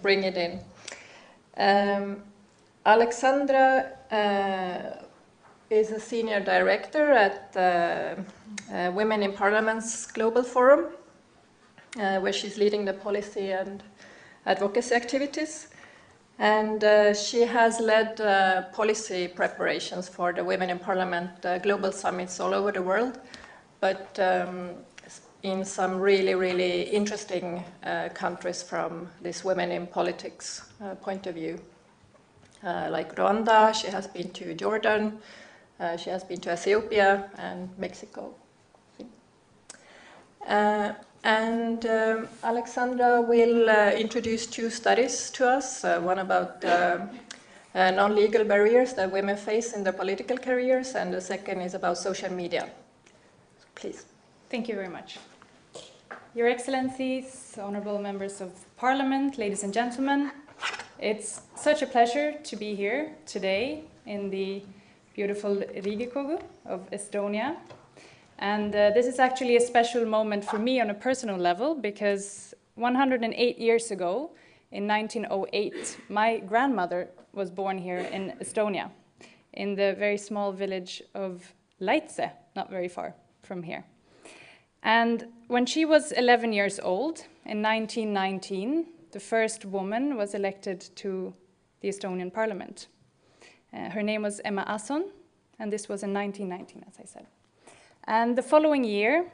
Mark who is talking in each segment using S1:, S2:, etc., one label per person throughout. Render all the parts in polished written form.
S1: bring it in. Alexandra is a senior director at Women in Parliament's Global Forum, where she's leading the policy and advocacy activities. And she has led policy preparations for the Women in Parliament global summits all over the world, but in some really, really interesting countries from this women in politics point of view. Like Rwanda, she has been to Jordan, she has been to Ethiopia and Mexico. Alexandra will introduce two studies to us, one about non-legal barriers that women face in their political careers, and the second is about social media. Please.
S2: Thank you very much. Your Excellencies, honorable members of Parliament, ladies and gentlemen, it's such a pleasure to be here today in the beautiful Riigikogu of Estonia. And this is actually a special moment for me on a personal level, because 108 years ago, in 1908, my grandmother was born here in Estonia, in the very small village of Laitse, not very far from here. And when she was 11 years old, in 1919, the first woman was elected to the Estonian parliament. Her name was Emma Asson, and this was in 1919, as I said. And the following year,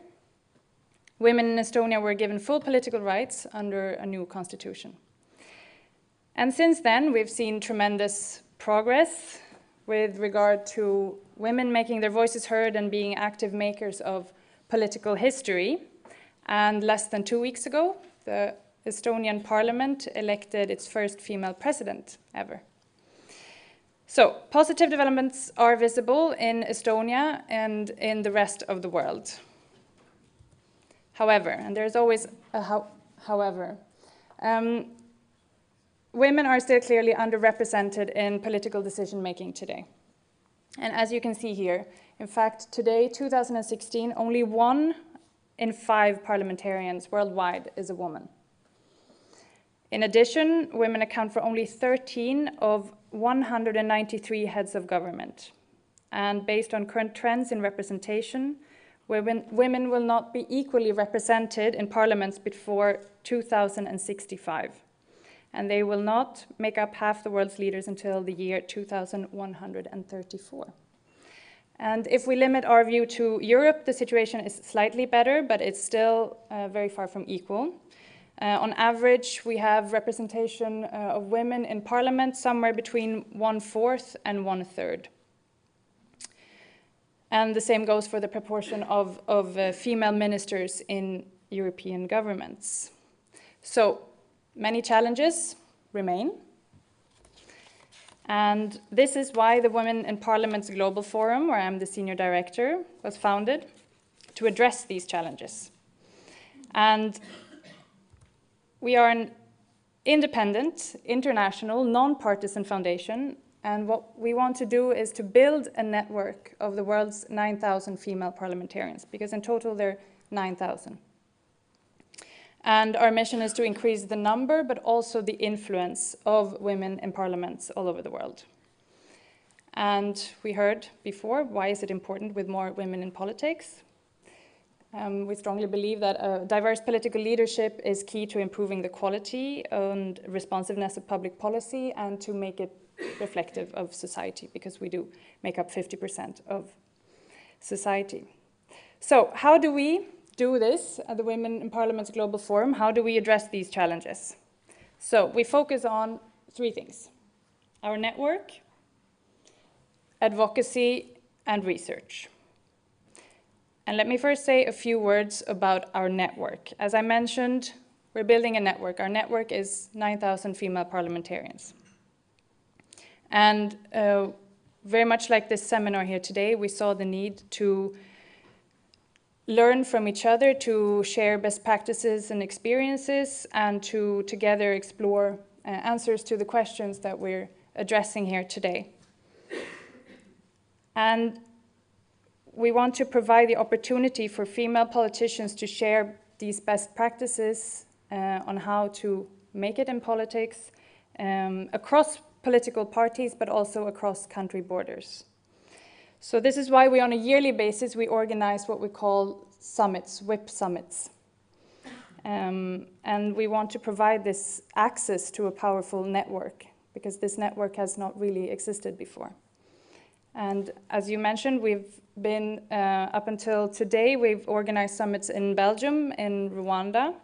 S2: women in Estonia were given full political rights under a new constitution. And since then, we've seen tremendous progress with regard to women making their voices heard and being active makers of political history. And less than 2 weeks ago, the Estonian parliament elected its first female president ever. So, positive developments are visible in Estonia and in the rest of the world. However, and there's always a however, women are still clearly underrepresented in political decision-making today. And as you can see here, in fact, today, 2016, only 1 in 5 parliamentarians worldwide is a woman. In addition, women account for only 13 of 193 heads of government. And based on current trends in representation, women will not be equally represented in parliaments before 2065. And they will not make up half the world's leaders until the year 2134. And if we limit our view to Europe, the situation is slightly better, but it's still very far from equal. On average, we have representation of women in parliament somewhere between 1/4 and 1/3. And the same goes for the proportion of female ministers in European governments. So, many challenges remain. And this is why the Women in Parliament's Global Forum, where I'm the senior director, was founded to address these challenges. And we are an independent, international, non-partisan foundation, and what we want to do is to build a network of the world's 9,000 female parliamentarians, because in total there are 9,000. And our mission is to increase the number, but also the influence of women in parliaments all over the world. And we heard before, why is it important with more women in politics? We strongly believe that a diverse political leadership is key to improving the quality and responsiveness of public policy and to make it reflective of society, because we do make up 50% of society. So how do we do this at the Women in Parliament's Global Forum? How do we address these challenges? So we focus on 3 things: our network, advocacy, and research. And let me first say a few words about our network. As I mentioned, we're building a network. Our network is 9,000 female parliamentarians. And very much like this seminar here today, we saw the need to learn from each other, to share best practices and experiences, and to together explore answers to the questions that we're addressing here today. And we want to provide the opportunity for female politicians to share these best practices on how to make it in politics across political parties, but also across country borders. So this is why we, on a yearly basis, we organize what we call summits, WIP summits. And we want to provide this access to a powerful network, because this network has not really existed before. And as you mentioned, we've been, up until today, we've organized summits in Belgium, in Rwanda,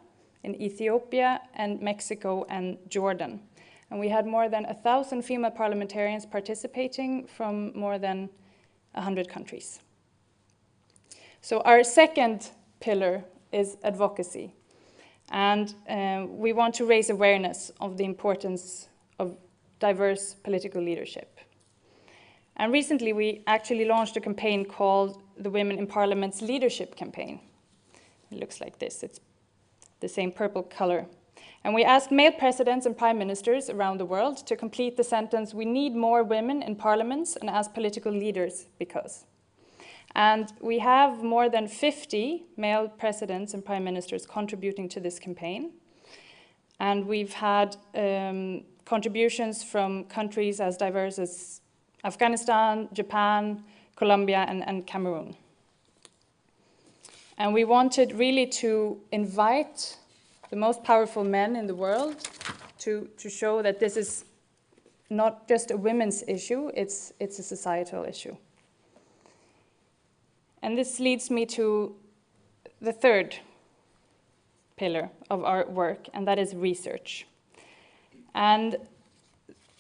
S2: in Ethiopia, and Mexico, and Jordan. And we had more than 1,000 female parliamentarians participating from more than 100 countries. So our second pillar is advocacy. And we want to raise awareness of the importance of diverse political leadership. And recently we actually launched a campaign called the Women in Parliament's Leadership Campaign. It looks like this, it's the same purple color. And we asked male presidents and prime ministers around the world to complete the sentence, "We need more women in parliaments and as political leaders because." And we have more than 50 male presidents and prime ministers contributing to this campaign. And we've had contributions from countries as diverse as Afghanistan, Japan, Colombia, and Cameroon. And we wanted really to invite the most powerful men in the world to show that this is not just a women's issue, it's a societal issue. And this leads me to the third pillar of our work, and that is research. And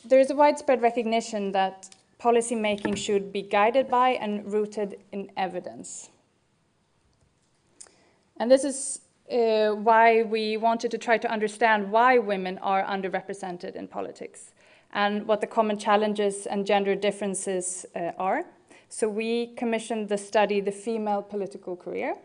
S2: there's a widespread recognition that policy making should be guided by and rooted in evidence. And this is why we wanted to try to understand why women are underrepresented in politics and what the common challenges and gender differences are. So we commissioned the study, The Female Political Career.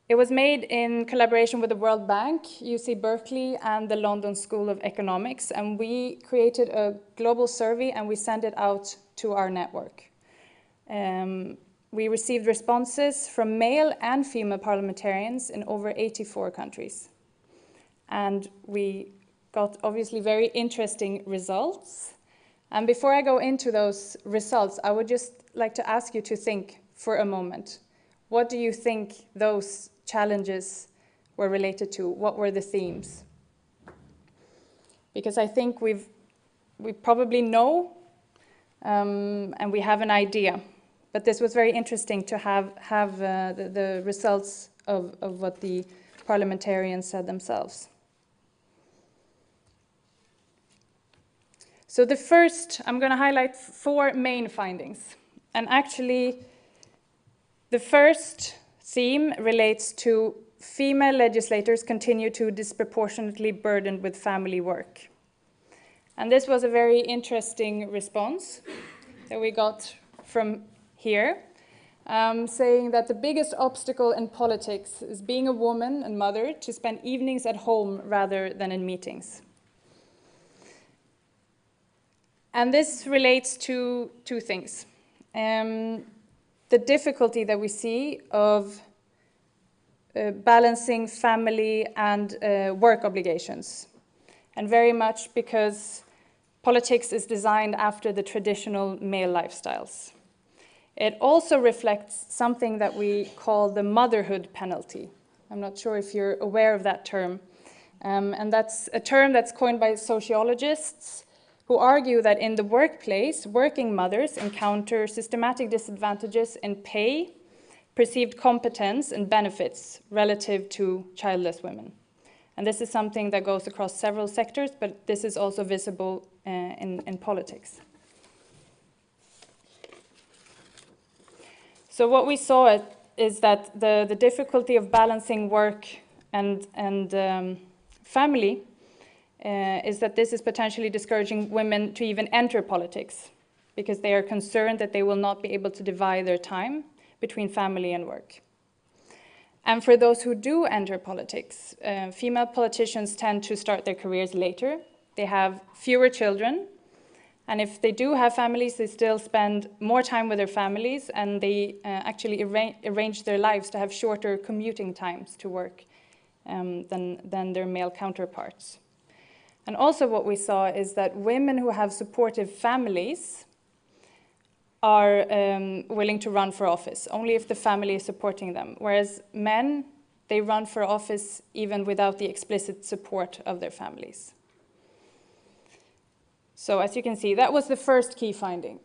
S2: It was made in collaboration with the World Bank, UC Berkeley, and the London School of Economics, and we created a global survey and we sent it out to our network. We received responses from male and female parliamentarians in over 84 countries. And we got obviously very interesting results. And before I go into those results, I would just like to ask you to think for a moment. What do you think those challenges were related to? What were the themes? Because I think we probably know and we have an idea. But this was very interesting to have the results of what the parliamentarians said themselves. So the first, I'm going to highlight 4 main findings. And actually, the first theme relates to female legislators continue to disproportionately burdened with family work. And this was a very interesting response that we got from here, saying that the biggest obstacle in politics is being a woman and mother to spend evenings at home rather than in meetings. And this relates to 2 things. The difficulty that we see of balancing family and work obligations, and very much because politics is designed after the traditional male lifestyles. It also reflects something that we call the motherhood penalty. I'm not sure if you're aware of that term. And that's a term that's coined by sociologists who argue that in the workplace, working mothers encounter systematic disadvantages in pay, perceived competence, and benefits relative to childless women. And this is something that goes across several sectors, but this is also visible in politics. So what we saw is that the difficulty of balancing work and family is that this is potentially discouraging women to even enter politics because they are concerned that they will not be able to divide their time between family and work. And for those who do enter politics, female politicians tend to start their careers later. They have fewer children. And if they do have families, they still spend more time with their families, and they actually arrange their lives to have shorter commuting times to work than their male counterparts. And also what we saw is that women who have supportive families are willing to run for office, only if the family is supporting them. Whereas men, they run for office even without the explicit support of their families. So as you can see, that was the first key finding.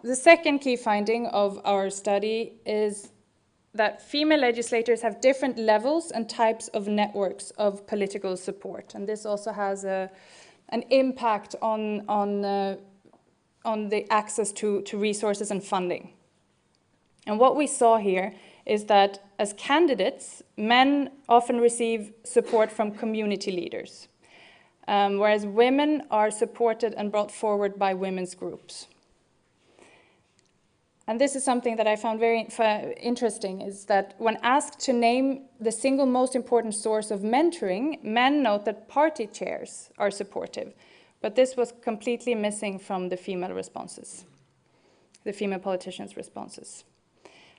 S2: The second key finding of our study is that female legislators have different levels and types of networks of political support. And this also has an impact on the access to resources and funding. And what we saw here is that as candidates, men often receive support from community leaders, whereas women are supported and brought forward by women's groups. And this is something that I found very interesting, is that when asked to name the single most important source of mentoring, men note that party chairs are supportive. But this was completely missing from the female responses, the female politicians' responses.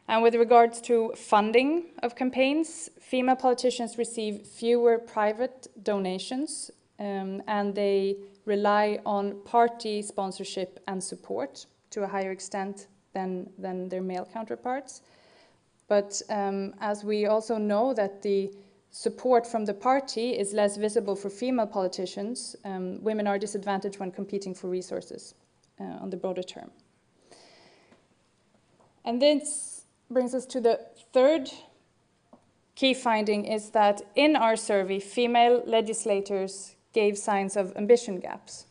S2: And with regards to funding of campaigns, female politicians receive fewer private donations, and they rely on party sponsorship and support to a higher extent than their male counterparts. But as we also know that the support from the party is less visible for female politicians, women are disadvantaged when competing for resources on the broader term. And this brings us to the third key finding, is that in our survey, female legislators gave signs of ambition gaps.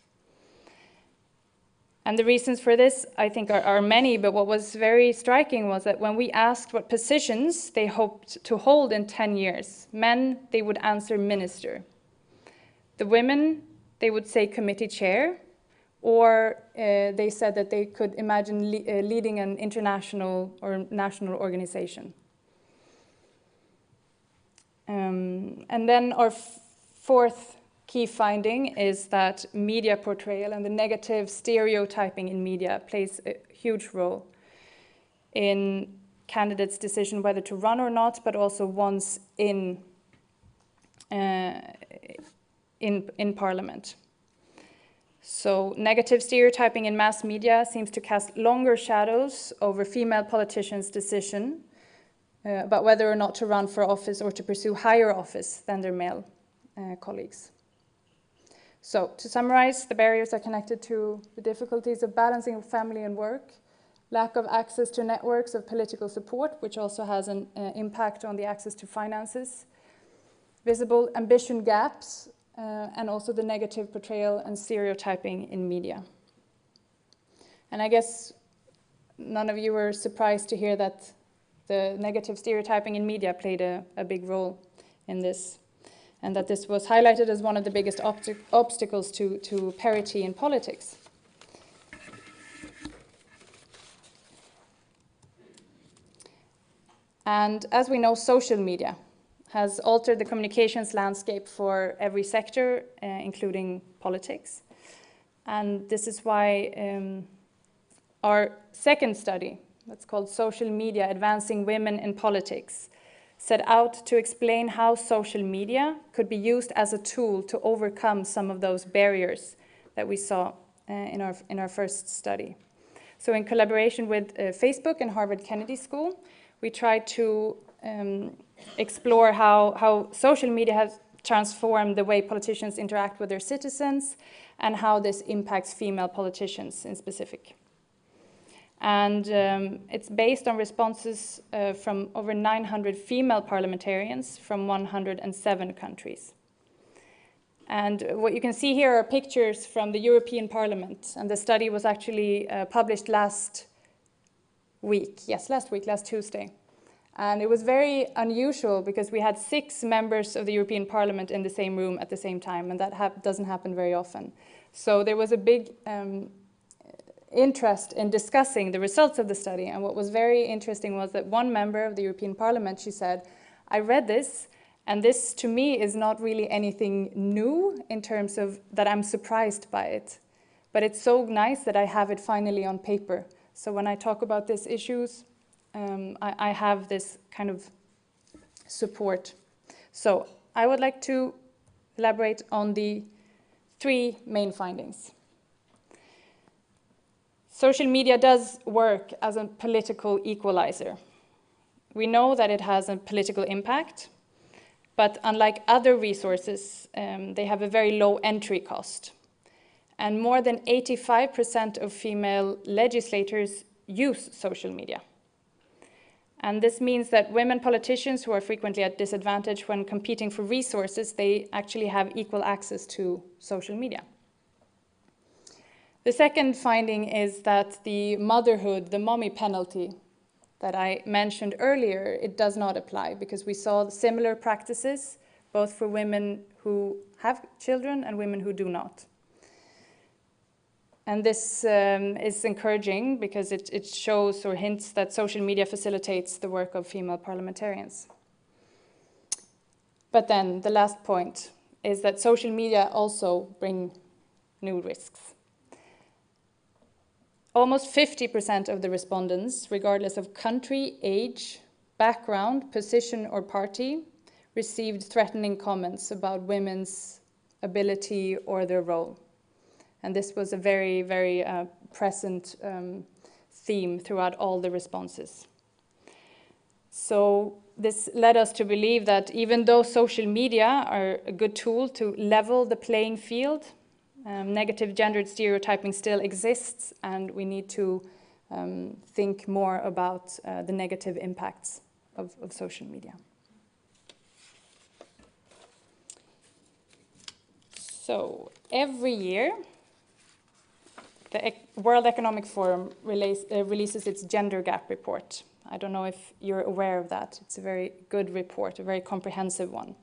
S2: And the reasons for this, I think, are many, but what was very striking was that when we asked what positions they hoped to hold in 10 years, men, they would answer minister. The women, they would say committee chair, or they said that they could imagine leading an international or national organization. And then our fourth key finding is that media portrayal and the negative stereotyping in media plays a huge role in candidates' decision whether to run or not, but also once in parliament. So negative stereotyping in mass media seems to cast longer shadows over female politicians' decision about whether or not to run for office or to pursue higher office than their male colleagues. So, to summarize, the barriers are connected to the difficulties of balancing family and work, lack of access to networks of political support, which also has an impact on the access to finances, visible ambition gaps, and also the negative portrayal and stereotyping in media. And I guess none of you were surprised to hear that the negative stereotyping in media played a big role in this, and that this was highlighted as one of the biggest obstacles to parity in politics. And as we know, social media has altered the communications landscape for every sector, including politics. And this is why our second study, that's called Social Media, Advancing Women in Politics, set out to explain how social media could be used as a tool to overcome some of those barriers that we saw in our first study. So in collaboration with Facebook and Harvard Kennedy School, we tried to explore how social media has transformed the way politicians interact with their citizens and how this impacts female politicians in specific. And it's based on responses from over 900 female parliamentarians from 107 countries. And what you can see here are pictures from the European Parliament. And the study was actually published last Tuesday. And it was very unusual because we had 6 members of the European Parliament in the same room at the same time, and that doesn't happen very often. So there was a big interest in discussing the results of the study. And what was very interesting was that one member of the European Parliament, she said, I read this, and this to me is not really anything new in terms of that I'm surprised by it. But it's so nice that I have it finally on paper. So when I talk about these issues, I have this kind of support. So I would like to elaborate on the 3 main findings. Social media does work as a political equalizer. We know that it has a political impact, but unlike other resources, they have a very low entry cost. And more than 85% of female legislators use social media. And this means that women politicians who are frequently at disadvantage when competing for resources, they actually have equal access to social media. The second finding is that the motherhood, the mommy penalty that I mentioned earlier, it does not apply because we saw similar practices both for women who have children and women who do not. And this is encouraging because it shows or hints that social media facilitates the work of female parliamentarians. But then the last point is that social media also bring new risks. Almost 50% of the respondents, regardless of country, age, background, position, or party, received threatening comments about women's ability or their role. And this was a very, very present theme throughout all the responses. So this led us to believe that even though social media are a good tool to level the playing field, negative gendered stereotyping still exists, and we need to think more about the negative impacts of social media. So every year, the World Economic Forum releases its gender gap report. I don't know if you're aware of that. It's a very good report, a very comprehensive one.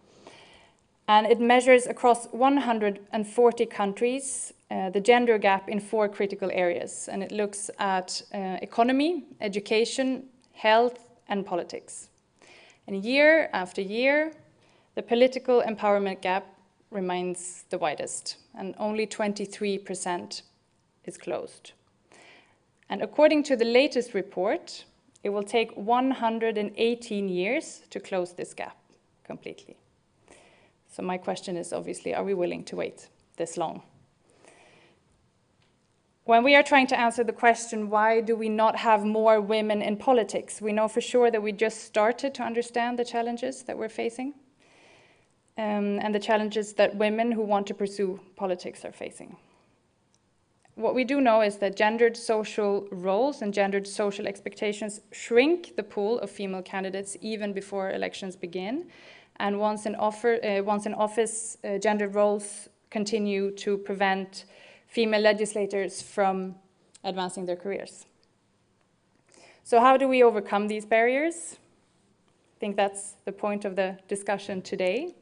S2: And it measures across 140 countries the gender gap in 4 critical areas. And it looks at economy, education, health, and politics. And year after year, the political empowerment gap remains the widest, and only 23% is closed. And according to the latest report, it will take 118 years to close this gap completely. So my question is obviously, are we willing to wait this long? When we are trying to answer the question, why do we not have more women in politics? We know for sure that we just started to understand the challenges that we're facing and the challenges that women who want to pursue politics are facing. What we do know is that gendered social roles and gendered social expectations shrink the pool of female candidates even before elections begin. And once in office, gendered roles continue to prevent female legislators from advancing their careers. So how do we overcome these barriers? I think that's the point of the discussion today.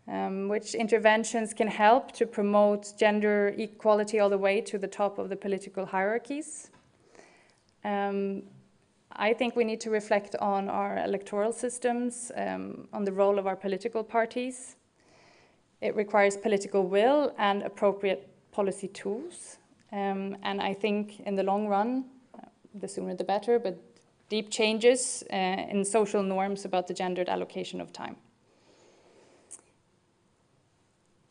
S2: Which interventions can help to promote gender equality all the way to the top of the political hierarchies. I think we need to reflect on our electoral systems, on the role of our political parties. It requires political will and appropriate policy tools. And I think in the long run, the sooner the better, but deep changes in social norms about the gendered allocation of time.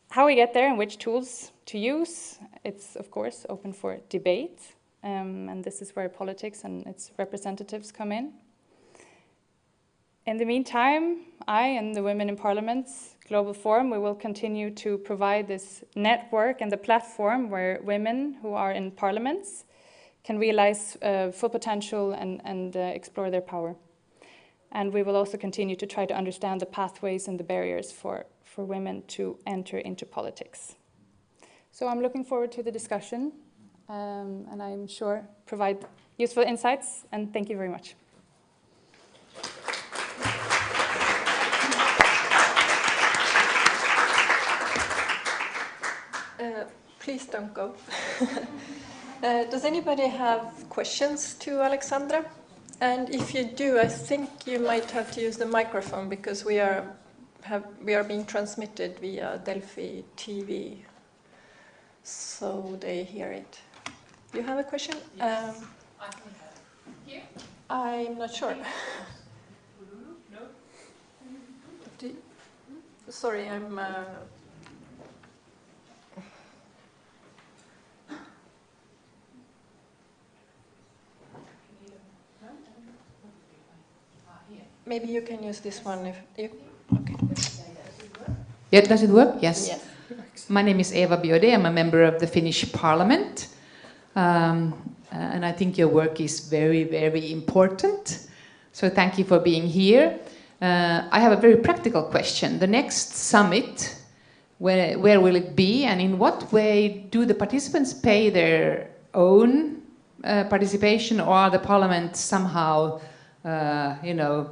S2: How we get there and which tools to use, it's of course open for debate, and this is where politics and its representatives come in. In the meantime, I and the Women in Parliament's Global Forum, we will continue to provide this network and the platform where women who are in parliaments can realize full potential and explore their power. And we will also continue to try to understand the pathways and the barriers for women to enter into politics. So I'm looking forward to the discussion, and I'm sure provide useful insights, and thank you very much.
S1: Please don't go. Does anybody have questions to Alexandra? And if you do, I think you might have to use the microphone because we are being transmitted via Delphi TV, so they hear it. You have a question?
S3: Yes. I can have here.
S1: I'm not sure.
S3: No.
S1: Sorry, I'm... Maybe you can use this one if you... Okay.
S4: Yeah, does it work? Yes.
S1: Yes.
S4: My name is Eva Biode. I'm a member of the Finnish Parliament. And I think your work is very, very important. So thank you for being here. I have a very practical question. The next summit, where will it be, and in what way do the participants pay their own participation, or are the Parliament somehow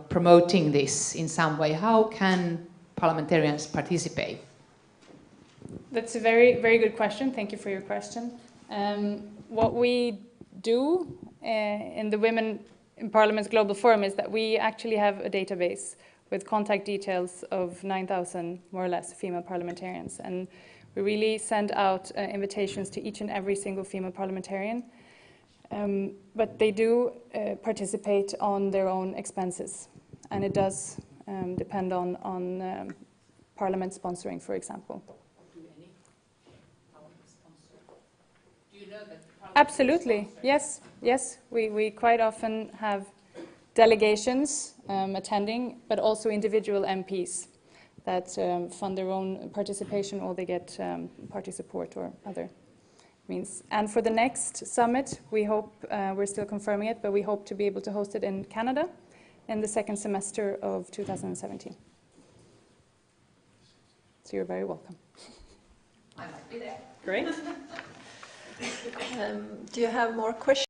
S4: promoting this in some way? How can parliamentarians participate?
S2: That's a very, very good question. Thank you for your question. What we do in the Women in Parliament's Global Forum is that we actually have a database with contact details of 9,000, more or less, female parliamentarians. And we really send out invitations to each and every single female parliamentarian. But they do participate on their own expenses. And it does depend on Parliament sponsoring, for example.
S4: Do any Parliament sponsor? Do you know that Parliament
S2: Absolutely, yes, yes. We quite often have delegations attending, but also individual MPs that fund their own participation, or they get party support or other means. And for the next summit, we hope, we're still confirming it, but we hope to be able to host it in Canada in the second semester of 2017. So you're very welcome.
S4: I might be there.
S2: Great.
S1: Do you have more questions?